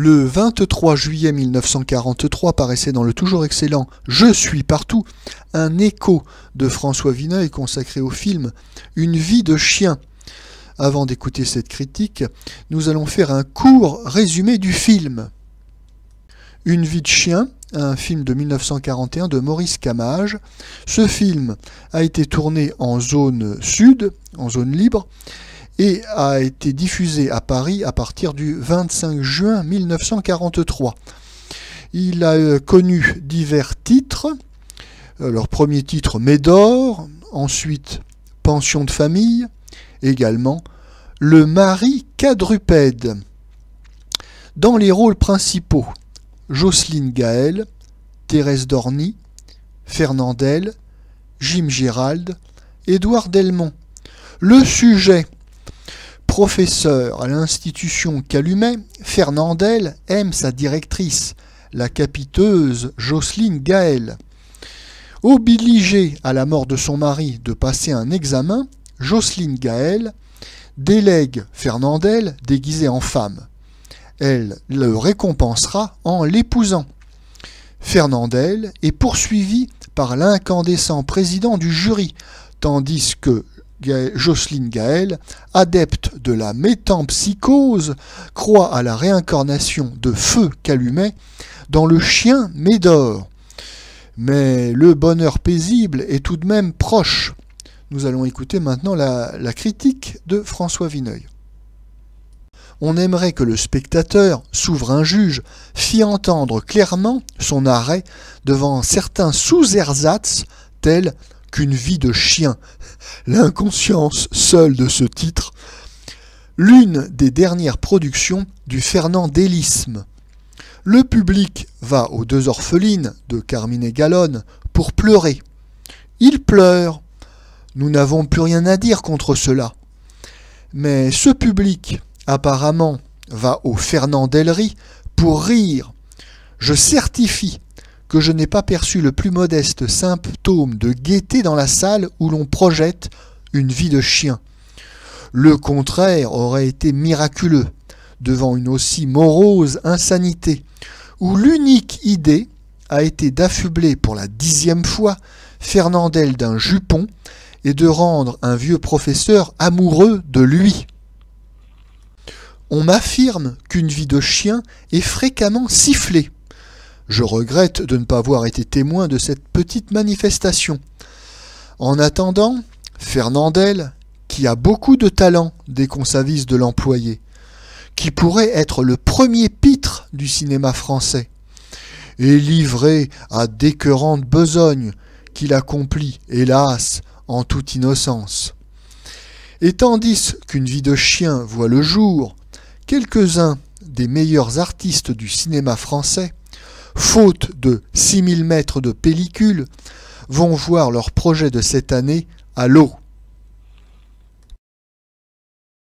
Le 23 juillet 1943 paraissait dans le toujours excellent « Je suis partout » un écho de François Vineuil consacré au film « Une vie de chien ». Avant d'écouter cette critique, nous allons faire un court résumé du film. Une vie de chien, un film de 1941 de Maurice Camage. Ce film a été tourné en zone sud, en zone libre, et a été diffusé à Paris à partir du 25 juin 1943. Il a connu divers titres. Leur premier titre, Médor, ensuite Pension de famille, également Le mari quadrupède. Dans les rôles principaux, Jocelyne Gaël, Thérèse Dorny, Fernandel, Jim Gérald, Édouard Delmont. Le sujet: professeur à l'institution Calumet, Fernandel aime sa directrice, la capiteuse Jocelyne Gaël. Obligée à la mort de son mari de passer un examen, Jocelyne Gaël délègue Fernandel déguisé en femme. Elle le récompensera en l'épousant. Fernandel est poursuivi par l'incandescent président du jury, tandis que Jocelyne Gaël, adepte de la métempsychose, croit à la réincarnation de Feu Calumet dans le chien Médor. Mais le bonheur paisible est tout de même proche. Nous allons écouter maintenant la critique de François Vineuil. On aimerait que le spectateur, souverain juge, fît entendre clairement son arrêt devant certains sous-ersatz tels qu'une vie de chien, l'inconscience seule de ce titre, l'une des dernières productions du fernandélisme. Le public va aux Deux orphelines de Carmine et Gallone pour pleurer. Ils pleurent. Nous n'avons plus rien à dire contre cela. Mais ce public, apparemment, va aux Fernandelleries pour rire. Je certifie que je n'ai pas perçu le plus modeste symptôme de gaieté dans la salle où l'on projette une vie de chien. Le contraire aurait été miraculeux devant une aussi morose insanité, où l'unique idée a été d'affubler pour la 10e fois Fernandel d'un jupon et de rendre un vieux professeur amoureux de lui. On m'affirme qu'une vie de chien est fréquemment sifflée. Je regrette de ne pas avoir été témoin de cette petite manifestation. En attendant, Fernandel, qui a beaucoup de talent dès qu'on s'avise de l'employer, qui pourrait être le premier pitre du cinéma français, est livré à d'écœurantes besognes qu'il accomplit, hélas, en toute innocence. Et tandis qu'une vie de chien voit le jour, quelques-uns des meilleurs artistes du cinéma français, faute de 6000 mètres de pellicule, vont voir leur projet de cette année à l'eau.